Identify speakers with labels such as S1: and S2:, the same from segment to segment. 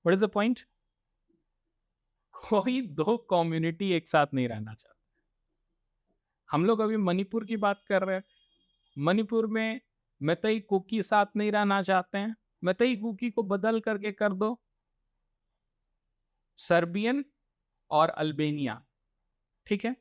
S1: What is the point? कोई दो community एक साथ नहीं रहना चाहता। हम लोग अभी मणिपुर की बात कर रहे हैं। मणिपुर में मैतई कुकी साथ नहीं रहना चाहते हैं। मैतई कुकी को बदल करके कर दो सर्बियन और अल्बेनिया, ठीक है?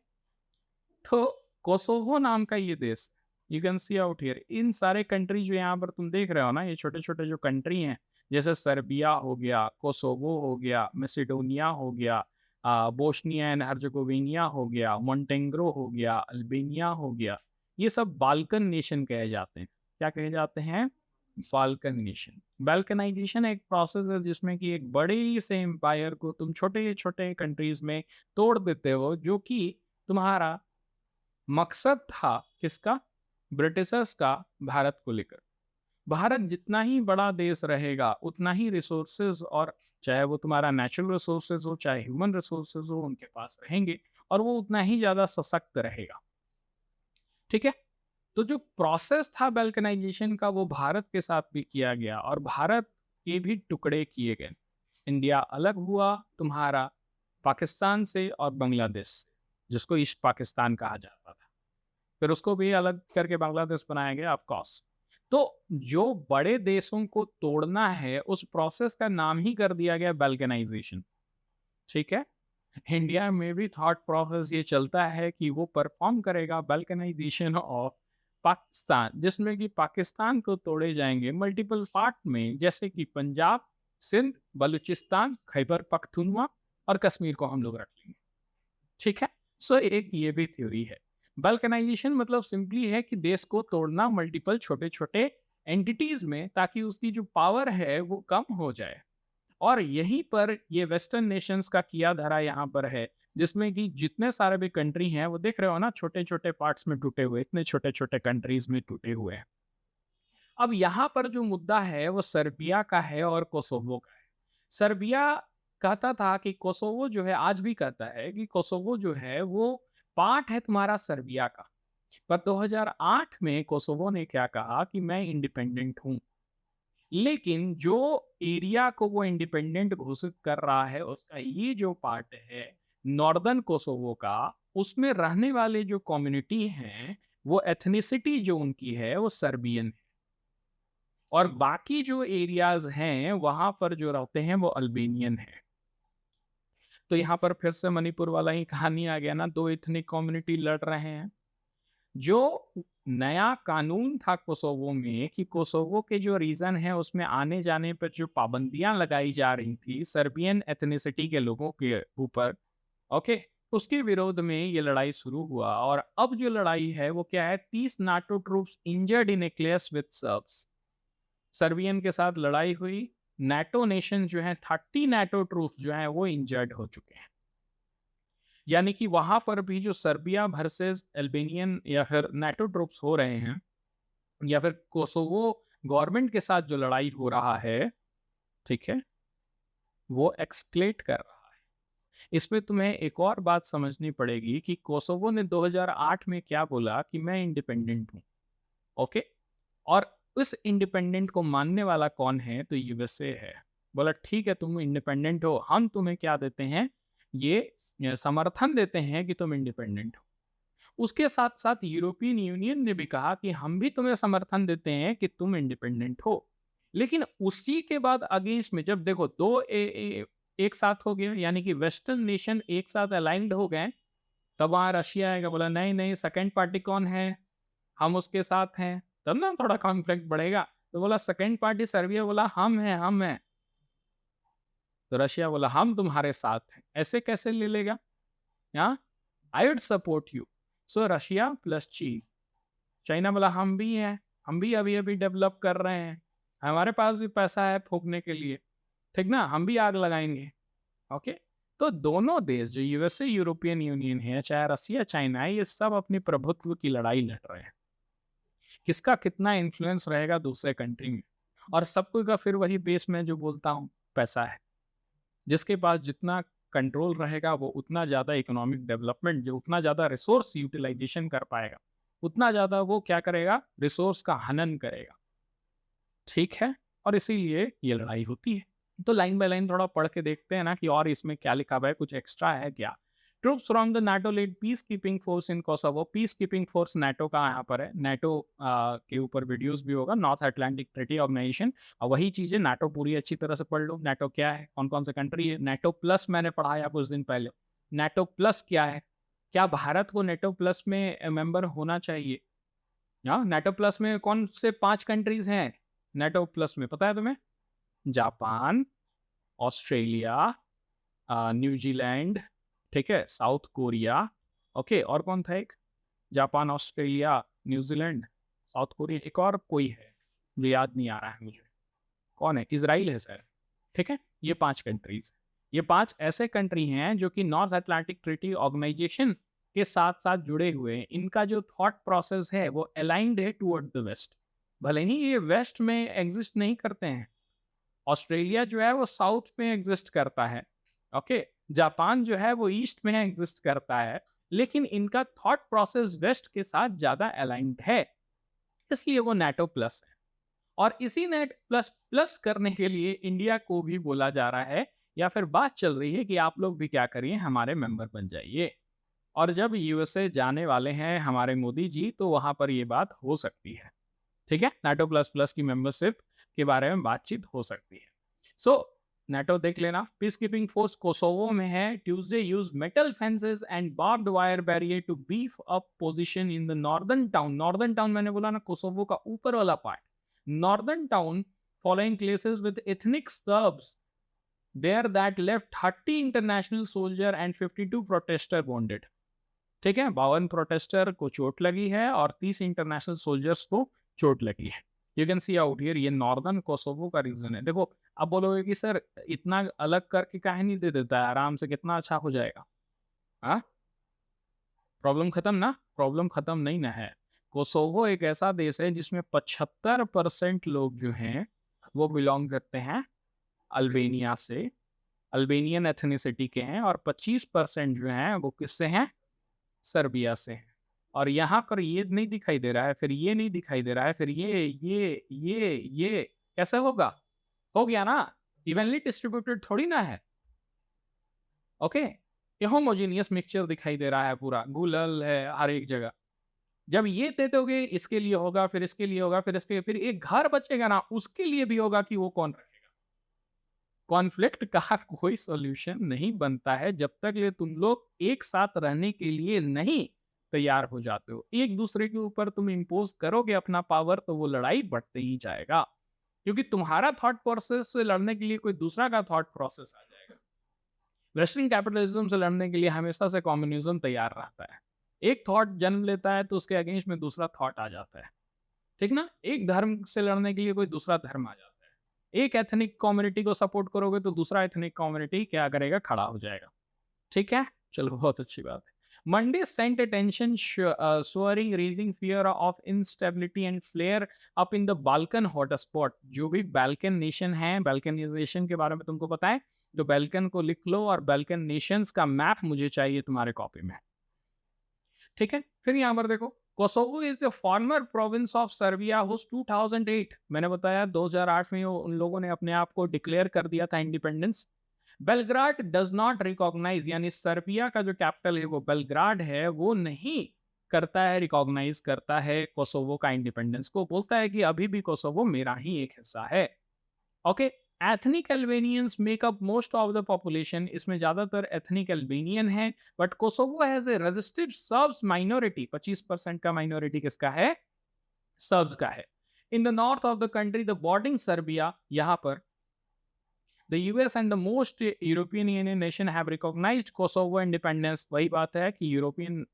S1: तो कोसोवो नाम का ये देश, you can see out here, इन सारे कंट्री जो यहाँ पर तुम देख रहे हो ना, ये छोटे छोटे जो कंट्री हैं, जैसे सर्बिया हो गया, कोसोवो हो गया, मैसेडोनिया हो गया, बोस्निया एंड हर्जेगोविनिया हो गया, मोंटेग्रो हो गया, अल्बेनिया हो गया, ये सब बाल्कन नेशन कहे जाते हैं। क्या कहे जाते हैं? Balkan nation. बाल्कनाइजेशन एक प्रोसेस है जिसमें कि एक बड़े से एम्पायर को तुम छोटे छोटे कंट्रीज में तोड़ देते हो, जो कि तुम्हारा मकसद था किसका? ब्रिटिशर्स का, भारत को लेकर। भारत जितना ही बड़ा देश रहेगा उतना ही रिसोर्सेज, और चाहे वो तुम्हारा नेचुरल रिसोर्सेज हो चाहे ह्यूमन रिसोर्सेज हो, उनके पास रहेंगे और वो उतना ही ज्यादा सशक्त रहेगा, ठीक है? तो जो प्रोसेस था बाल्कनाइजेशन का, वो भारत के साथ भी किया गया और भारत के भी टुकड़े किए गए। इंडिया अलग हुआ तुम्हारा पाकिस्तान से और बांग्लादेश से, जिसको ईस्ट पाकिस्तान कहा जाता था। फिर उसको भी अलग करके बांग्लादेश बनाया गया, ऑफ कोर्स। तो जो बड़े देशों को तोड़ना है, उस प्रोसेस का नाम ही कर दिया गया बाल्कनाइजेशन, ठीक है? इंडिया में भी थॉट प्रोसेस ये चलता है कि वो परफॉर्म करेगा बाल्कनाइजेशन ऑफ पाकिस्तान, जिसमें कि पाकिस्तान को तोड़े जाएंगे मल्टीपल पार्ट में, जैसे कि पंजाब, सिंध, बलूचिस्तान, खैबर पख्तूनवा और कश्मीर को हम लोग रख लेंगे, ठीक है? सो एक ये भी थ्योरी है। बल्कनाइजेशन मतलब सिंपली है कि देश को तोड़ना मल्टीपल छोटे छोटे एंटिटीज में, ताकि उसकी जो पावर है वो कम हो जाए। और यहीं पर ये वेस्टर्न नेशंस का किया धरा यहाँ पर है, जिसमें कि जितने सारे भी कंट्री हैं वो देख रहे हो ना, छोटे छोटे पार्ट्स में टूटे हुए, इतने छोटे छोटे कंट्रीज में टूटे हुए हैं। अब यहाँ पर जो मुद्दा है वो सर्बिया का है और कोसोवो का है। सर्बिया कहता था कि कोसोवो जो है, आज भी कहता है कि कोसोवो जो है वो पार्ट है तुम्हारा सर्बिया का। पर 2008 में कोसोवो ने क्या कहा कि मैं इंडिपेंडेंट हूं, लेकिन जो एरिया को वो इंडिपेंडेंट घोषित कर रहा है, उसका ये जो पार्ट है नॉर्दर्न कोसोवो का, उसमें रहने वाले जो कम्युनिटी हैं, वो एथनिसिटी जो उनकी है वो सर्बियन है, और बाकी जो एरियाज हैं वहां पर जो रहते हैं वो अल्बेनियन है। तो यहाँ पर फिर से मणिपुर वाला ही कहानी आ गया ना, दो इथनिक कम्युनिटी लड़ रहे हैं। जो नया कानून था कोसोवो में कि कोसोवो के जो रीजन है उसमें आने जाने पर जो पाबंदियां लगाई जा रही थी सर्बियन एथनिसिटी के लोगों के ऊपर, ओके, उसके विरोध में ये लड़ाई शुरू हुआ। और अब जो लड़ाई है वो क्या है? 30 NATO troops injured in A clash with shrubs. Serbian के साथ लड़ाई हुई, नाटो नेशन जो है 30 नाटो ट्रूप्स जो है वो इंजर्ड हो चुके हैं। यानी कि वहां पर भी जो सर्बिया वर्सेस अल्बेनियन या फिर नाटो ट्रूप्स हो रहे हैं, या फिर कोसोवो गवर्नमेंट के साथ जो लड़ाई हो रहा है, ठीक है, वो एक्सक्लेट कर रहा है। इसमें तुम्हें एक और बात समझनी पड़ेगी कि कोसोवो ने 2008 में क्या बोला कि मैं इंडिपेंडेंट हूं, ओके, और उस इंडिपेंडेंट को मानने वाला कौन है? तो यूएसए है। बोला ठीक है, तुम इंडिपेंडेंट हो, हम तुम्हें क्या देते हैं? ये समर्थन देते हैं कि तुम इंडिपेंडेंट हो। उसके साथ साथ यूरोपियन यूनियन ने भी कहा कि हम भी तुम्हें समर्थन देते हैं कि तुम इंडिपेंडेंट हो। लेकिन उसी के बाद अगेंस्ट में जब देखो दो एक साथ हो गए, यानी कि वेस्टर्न नेशन एक साथ अलाइंड हो गए, तब वहां रशिया आएगा, बोला नहीं नहीं, सेकंड पार्टी कौन है? हम उसके साथ हैं। तब ना थोड़ा कॉन्फ्लिक्ट बढ़ेगा। तो बोला सेकंड पार्टी सर्बिया, बोला हम हैं हम हैं। तो रशिया बोला हम तुम्हारे साथ हैं। ऐसे कैसे ले लेगा? हाँ, I would support you. So Russia plus चीन। चाइना बोला हम भी हैं, हम भी अभी अभी डेवलप कर रहे हैं, हमारे पास भी पैसा है फूकने के लिए, ठीक ना, हम भी आग लगाएंगे, ओके। तो दोनों देश जो यूएसए यूरोपियन यूनियन है, चाहे रसिया चाइना है, ये सब अपनी प्रभुत्व की लड़ाई लड़ रहे हैं, किसका कितना इन्फ्लुएंस रहेगा दूसरे कंट्री में। और सबको का फिर वही बेस में जो बोलता हूँ, पैसा है। जिसके पास जितना कंट्रोल रहेगा वो उतना ज़्यादा इकोनॉमिक डेवलपमेंट, जो उतना ज़्यादा रिसोर्स यूटिलाइजेशन कर पाएगा, उतना ज़्यादा वो क्या करेगा? रिसोर्स का हनन करेगा, ठीक है। और इसीलिए ये लड़ाई होती है। तो लाइन बाय लाइन थोड़ा पढ़ के देखते हैं ना कि और इसमें क्या लिखा हुआ है, कुछ एक्स्ट्रा है क्या। Troops from the NATO led peace keeping force in Kosovo. Peace keeping force NATO का यहाँ पर है, नाटो के ऊपर वीडियोस भी होगा, नॉर्थ अटलांटिक ट्रीटी ऑर्गेनाइजेशन। और वही चीजें नाटो पूरी अच्छी तरह से पढ़ लो, नाटो क्या है, कौन कौन से कंट्री है। नाटो प्लस मैंने पढ़ाया कुछ दिन पहले, नाटो प्लस क्या है, क्या भारत को नाटो प्लस में मेंबर होना चाहिए। हाँ, नाटो प्लस में कौन से 5 कंट्रीज हैं नाटो प्लस में, पता है तुम्हें? जापान, ऑस्ट्रेलिया, न्यूजीलैंड, ठीक है, साउथ कोरिया, ओके, और कौन था एक? Japan, Australia, New Zealand, south Korea, एक और कोई है जो याद नहीं आ रहा है मुझे, कौन है? इजराइल है सर, ठीक है। ये 5 कंट्रीज, ये 5 ऐसे कंट्री हैं जो कि नॉर्थ अटलांटिक ट्रीटी ऑर्गेनाइजेशन के साथ साथ जुड़े हुए हैं। इनका जो थॉट प्रोसेस है वो अलाइंड है टुवर्ड द वेस्ट। भले ही ये वेस्ट में एग्जिस्ट नहीं करते हैं, ऑस्ट्रेलिया जो है वो साउथ में एग्जिस्ट करता है, ओके, जापान जो है वो ईस्ट में एग्जिस्ट करता है, लेकिन इनका थॉट प्रोसेस वेस्ट के साथ ज्यादा अलाइंड है, इसलिए वो नाटो प्लस है। और इसी नेट प्लस प्लस करने के लिए इंडिया को भी बोला जा रहा है, या फिर बात चल रही है कि आप लोग भी क्या करिए, हमारे मेंबर बन जाइए। और जब यूएसए जाने वाले हैं हमारे मोदी जी, तो वहां पर ये बात हो सकती है, ठीक है, नाटो प्लस प्लस की मेंबरशिप के बारे में बातचीत हो सकती है। सो नाटो देख लेना। पीस कीपिंग फोर्स कोसोवो में है। Tuesday use metal fences and barbed wire barrier to beef up position in the northern town. Northern town मैंने बोला ना, कोसोवो का ऊपर वाला part, northern town, following clashes with ethnic Serbs there that left 30 international soldier and 52 protester wounded. ठीक है, 52 protester को चोट लगी है और 30 इंटरनेशनल सोल्जर्स को चोट लगी है। You can see out here, ये नॉर्दर्न कोसोवो का रीजन है। देखो, अब बोलोगे कि सर इतना अलग करके काहे नहीं दे देता है, आराम से कितना अच्छा हो जाएगा। हाँ, प्रॉब्लम खत्म ना? प्रॉब्लम खत्म नहीं ना है। कोसोवो एक ऐसा देश है जिसमें 75% लोग जो हैं वो बिलोंग करते हैं अल्बेनिया से, अल्बेनियन एथनिसिटी के हैं, और 25% जो हैं वो किससे हैं? सर्बिया से हैं। और यहाँ पर ये नहीं दिखाई दे रहा है, फिर ये नहीं दिखाई दे रहा है, फिर ये कैसे होगा? हो गया ना, इवनली डिस्ट्रीब्यूटेड थोड़ी ना है, ओके। ये होमोजीनियस मिक्सचर दिखाई दे रहा है, पूरा घुलल है हर एक जगह। जब ये दे दोगे, इसके लिए होगा, फिर इसके लिए होगा, फिर इसके, फिर एक घर बचेगा ना, उसके लिए भी होगा कि वो कौन रखेगा। कॉन्फ्लिक्ट का कोई सॉल्यूशन नहीं बनता है जब तक ये तुम लोग एक साथ रहने के लिए नहीं तैयार हो जाते हो। एक दूसरे के ऊपर तुम इम्पोज करोगे अपना पावर, तो वो लड़ाई बढ़ते ही जाएगा, क्योंकि तुम्हारा थॉट प्रोसेस से लड़ने के लिए कोई दूसरा का थॉट प्रोसेस आ जाएगा। वेस्टर्न कैपिटलिज्म से लड़ने के लिए हमेशा से कम्युनिज्म तैयार रहता है। एक थॉट जन्म लेता है तो उसके अगेंस्ट में दूसरा थॉट आ जाता है, ठीक ना? एक धर्म से लड़ने के लिए कोई दूसरा धर्म आ जाता है। एक एथनिक कम्युनिटी को सपोर्ट करोगे तो दूसरा एथनिक कम्युनिटी क्या करेगा? खड़ा हो जाएगा, ठीक है। चलो, बहुत अच्छी बात है। Monday sent attention soaring, raising fear of instability and flare up in the Balkan hotspot। जो भी बाल्कन नेशन है, बाल्कनाइजेशन के बारे में तुमको पता है, तो बाल्कन को लिख लो, और बाल्कन नेशंस का मैप मुझे चाहिए तुम्हारे कॉपी में, ठीक है। फिर यहाँ पर देखो, Kosovo is the former province of Serbia whose 2008। मैंने बताया 2008 में उन लोगों ने अपने आप को डिक्लेयर कर दिया था इंडिपेंडेंस। बेलग्राड डज नॉट रिकॉग्नाइज, यानी सर्बिया का जो कैपिटल है वो बेलग्राड है, वो नहीं करता है, रिकॉग्नाइज करता है कोसोवो का इंडिपेंडेंस को, बोलता है कि अभी भी कोसोवो मेरा ही एक हिस्सा है, okay. Ethnic Albanians make up most of the population, इसमें ज्यादातर एथनिक अल्बेनियन है, but Kosovo has a restive Serbs minority. 25% का माइनॉरिटी किसका है? सर्ब्स का है। In the north of the country the bordering Serbia, यहाँ पर the US and the most European Union nation have recognized Kosovo independence। वही बात है कि यूरोपियन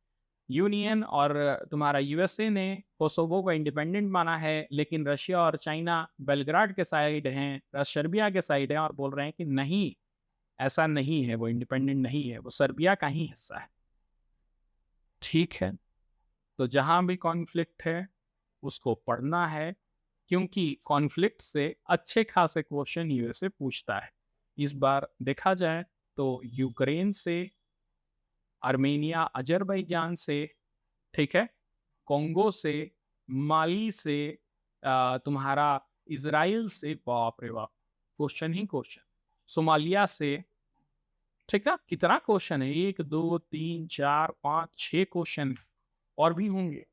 S1: यूनियन और तुम्हारा यूएसए ने कोसोवो को इंडिपेंडेंट माना है, लेकिन रशिया और चाइना बेलग्राड के साइड हैं, सर्बिया के साइड हैं, और बोल रहे हैं कि नहीं, ऐसा नहीं है, वो इंडिपेंडेंट नहीं है, वो सर्बिया का ही हिस्सा है, ठीक है। तो जहां भी कॉन्फ्लिक्ट है उसको पढ़ना है, क्योंकि कॉन्फ्लिक्ट से अच्छे खासे क्वेश्चन यूएसए पूछता है। इस बार देखा जाए तो यूक्रेन से, आर्मेनिया अजरबैजान से, ठीक है, कोंगो से, माली से, तुम्हारा इजराइल से, बाप रे बाप, क्वेश्चन ही क्वेश्चन। सोमालिया से, ठीक है। कितना क्वेश्चन है, 1 2 3 4 5 6 क्वेश्चन और भी होंगे।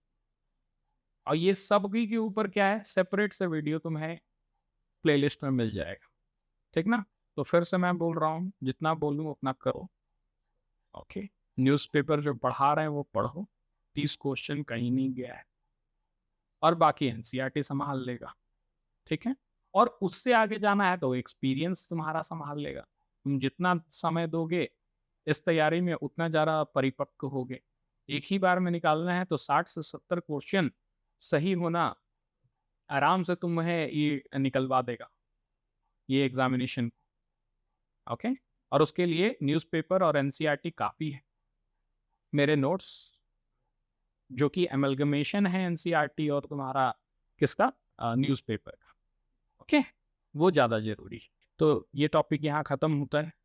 S1: और ये सभी के ऊपर क्या है, सेपरेट से वीडियो तुम्हें प्लेलिस्ट में मिल जाएगा, ठीक ना। तो फिर से मैं बोल रहा हूँ, जितना बोलूँ उतना करो। ओके, न्यूज़पेपर जो पढ़ा रहे हैं वो पढ़ो, 30 क्वेश्चन कहीं नहीं गया है, और बाकी एनसीईआरटी संभाल लेगा, ठीक है। और उससे आगे जाना है तो एक्सपीरियंस तुम्हारा संभाल लेगा। तुम जितना समय दोगे इस तैयारी में उतना ज़्यादा परिपक्व होगे। एक ही बार में निकालना है तो 60 से 70 क्वेश्चन सही होना आराम से तुम्हें ये निकलवा देगा, ये एग्जामिनेशन। ओके, और उसके लिए न्यूज़पेपर और एनसीईआरटी काफ़ी है। मेरे नोट्स जो कि एमलगमेशन है एनसीईआरटी और तुम्हारा किसका, न्यूज़पेपर का, ओके, वो ज़्यादा ज़रूरी है। तो ये टॉपिक यहाँ ख़त्म होता है।